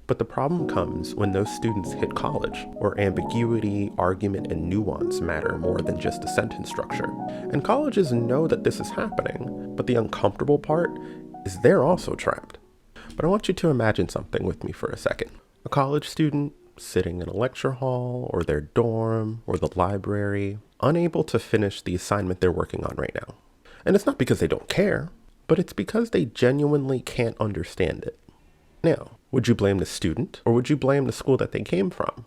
But the problem comes when those students hit college, where ambiguity, argument, and nuance matter more than just a sentence structure. And colleges know that this is happening, but the uncomfortable part is they're also trapped. But I want you to imagine something with me for a second. A college student sitting in a lecture hall or their dorm or the library, unable to finish the assignment they're working on right now. And it's not because they don't care, but it's because they genuinely can't understand it. Now, would you blame the student or would you blame the school that they came from?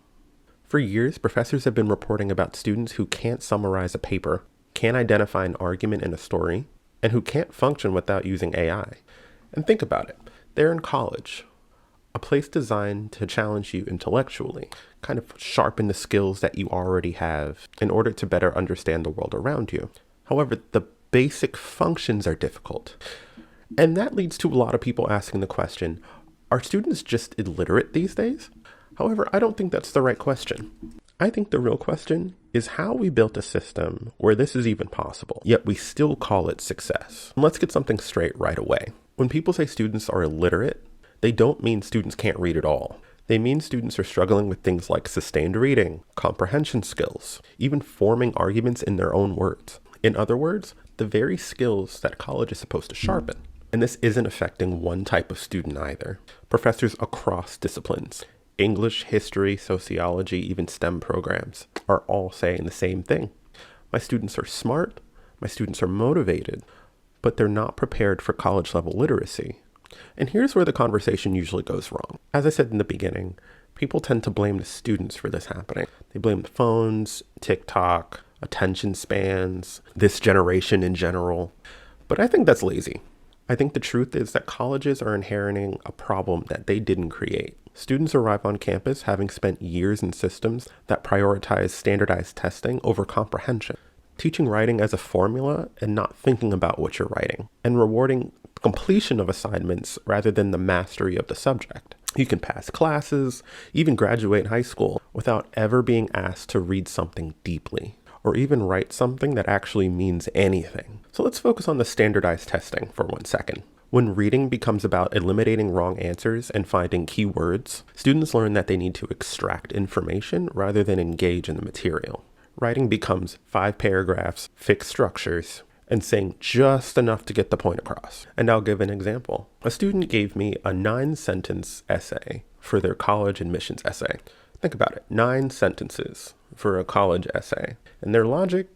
For years, professors have been reporting about students who can't summarize a paper, can't identify an argument in a story, and who can't function without using AI. And think about it. They're in college, a place designed to challenge you intellectually, kind of sharpen the skills that you already have in order to better understand the world around you. However, the basic functions are difficult. And that leads to a lot of people asking the question, are students just illiterate these days? However, I don't think that's the right question. I think the real question is how we built a system where this is even possible, yet we still call it success. And let's get something straight right away. When people say students are illiterate, they don't mean students can't read at all. They mean students are struggling with things like sustained reading, comprehension skills, even forming arguments in their own words. In other words, the very skills that college is supposed to sharpen. And this isn't affecting one type of student either. Professors across disciplines, English, history, sociology, even STEM programs, are all saying the same thing. My students are smart, my students are motivated, but they're not prepared for college level literacy. And here's where the conversation usually goes wrong. As I said in the beginning, people tend to blame the students for this happening. They blame the phones, TikTok, attention spans, this generation in general. But I think that's lazy. I think the truth is that colleges are inheriting a problem that they didn't create. Students arrive on campus having spent years in systems that prioritize standardized testing over comprehension, teaching writing as a formula and not thinking about what you're writing, and rewarding completion of assignments rather than the mastery of the subject. You can pass classes, even graduate high school, without ever being asked to read something deeply, or even write something that actually means anything. So let's focus on the standardized testing for 1 second. When reading becomes about eliminating wrong answers and finding keywords, students learn that they need to extract information rather than engage in the material. Writing becomes 5 paragraphs, fixed structures, and saying just enough to get the point across. And I'll give an example. A student gave me a 9-sentence essay for their college admissions essay. Think about it, 9 sentences for a college essay. And their logic,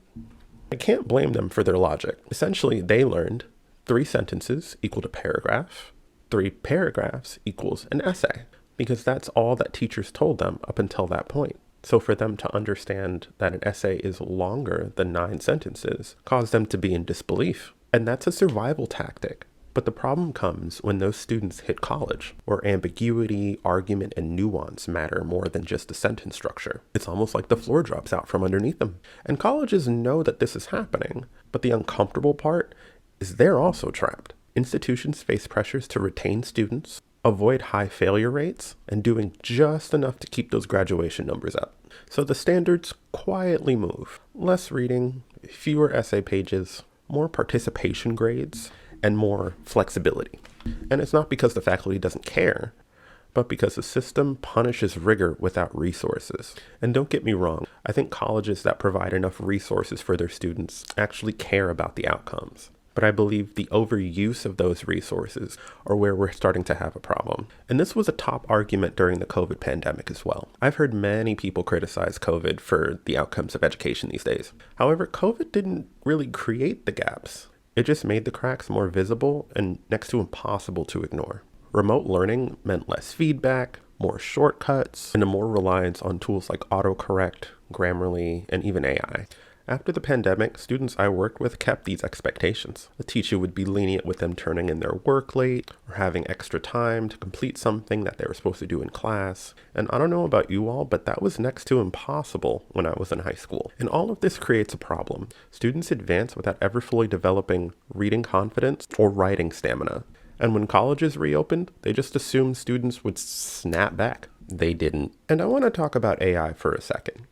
I can't blame them for their logic. Essentially, they learned 3 sentences equal to paragraph, 3 paragraphs equals an essay, because that's all that teachers told them up until that point. So for them to understand that an essay is longer than 9 sentences caused them to be in disbelief. And that's a survival tactic. But the problem comes when those students hit college, where ambiguity, argument, and nuance matter more than just a sentence structure. It's almost like the floor drops out from underneath them. And colleges know that this is happening, but the uncomfortable part is they're also trapped. Institutions face pressures to retain students, avoid high failure rates, and doing just enough to keep those graduation numbers up. So the standards quietly move. Less reading, fewer essay pages, more participation grades, and more flexibility. And it's not because the faculty doesn't care, but because the system punishes rigor without resources. And don't get me wrong, I think colleges that provide enough resources for their students actually care about the outcomes. But I believe the overuse of those resources are where we're starting to have a problem. And this was a top argument during the COVID pandemic as well. I've heard many people criticize COVID for the outcomes of education these days. However, COVID didn't really create the gaps. It just made the cracks more visible and next to impossible to ignore. Remote learning meant less feedback, more shortcuts, and a more reliance on tools like autocorrect, Grammarly, and even AI. After the pandemic, students I worked with kept these expectations. The teacher would be lenient with them turning in their work late or having extra time to complete something that they were supposed to do in class. And I don't know about you all, but that was next to impossible when I was in high school. And all of this creates a problem. Students advance without ever fully developing reading confidence or writing stamina. And when colleges reopened, they just assumed students would snap back. They didn't. And I want to talk about AI for a second,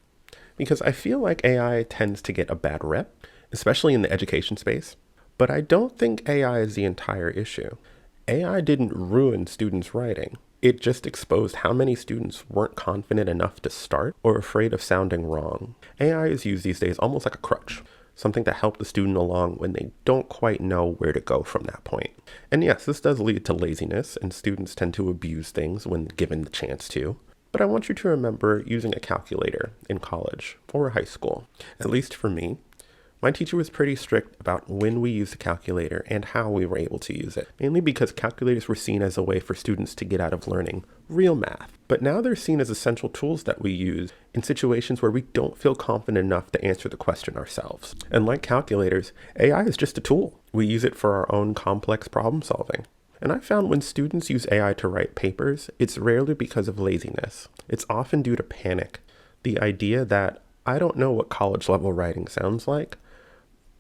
because I feel like AI tends to get a bad rep, especially in the education space. But I don't think AI is the entire issue. AI didn't ruin students' writing. It just exposed how many students weren't confident enough to start or afraid of sounding wrong. AI is used these days almost like a crutch, something to help the student along when they don't quite know where to go from that point. And yes, this does lead to laziness, and students tend to abuse things when given the chance to. But I want you to remember using a calculator in college or high school. At least for me, my teacher was pretty strict about when we used a calculator and how we were able to use it, mainly because calculators were seen as a way for students to get out of learning real math. But now they're seen as essential tools that we use in situations where we don't feel confident enough to answer the question ourselves. And like calculators, AI is just a tool. We use it for our own complex problem solving. And I found when students use AI to write papers, it's rarely because of laziness. It's often due to panic. The idea that I don't know what college level writing sounds like,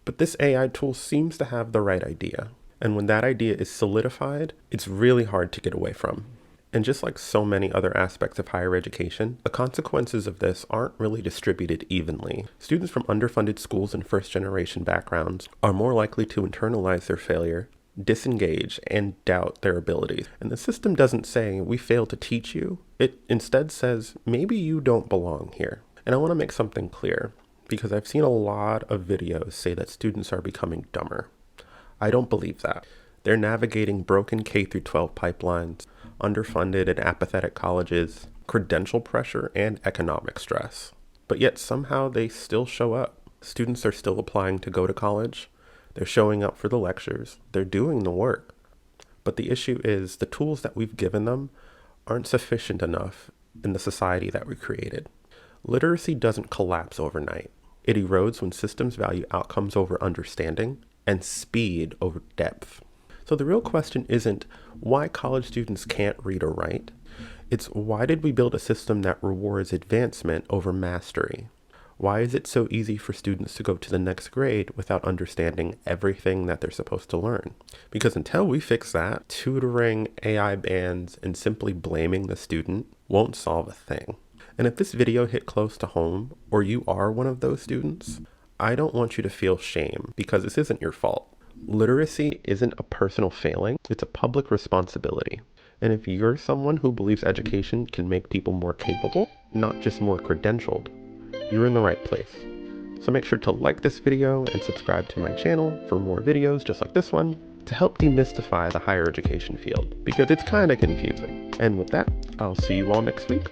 but this AI tool seems to have the right idea. And when that idea is solidified, it's really hard to get away from. And just like so many other aspects of higher education, the consequences of this aren't really distributed evenly. Students from underfunded schools and first-generation backgrounds are more likely to internalize their failure, disengage, and doubt their abilities. And the system doesn't say, we failed to teach you. It instead says, maybe you don't belong here. And I want to make something clear, because I've seen a lot of videos say that students are becoming dumber. I don't believe that. They're navigating broken K-12 pipelines, underfunded and apathetic colleges, credential pressure, and economic stress. But yet somehow they still show up. Students are still applying to go to college. They're showing up for the lectures. They're doing the work. But the issue is the tools that we've given them aren't sufficient enough in the society that we created. Literacy doesn't collapse overnight. It erodes when systems value outcomes over understanding and speed over depth. So the real question isn't why college students can't read or write. It's why did we build a system that rewards advancement over mastery? Why is it so easy for students to go to the next grade without understanding everything that they're supposed to learn? Because until we fix that, tutoring, AI bans, and simply blaming the student won't solve a thing. And if this video hit close to home, or you are one of those students, I don't want you to feel shame because this isn't your fault. Literacy isn't a personal failing, it's a public responsibility. And if you're someone who believes education can make people more capable, not just more credentialed, you're in the right place. So make sure to like this video and subscribe to my channel for more videos just like this one to help demystify the higher education field, because it's kind of confusing. And with that, I'll see you all next week.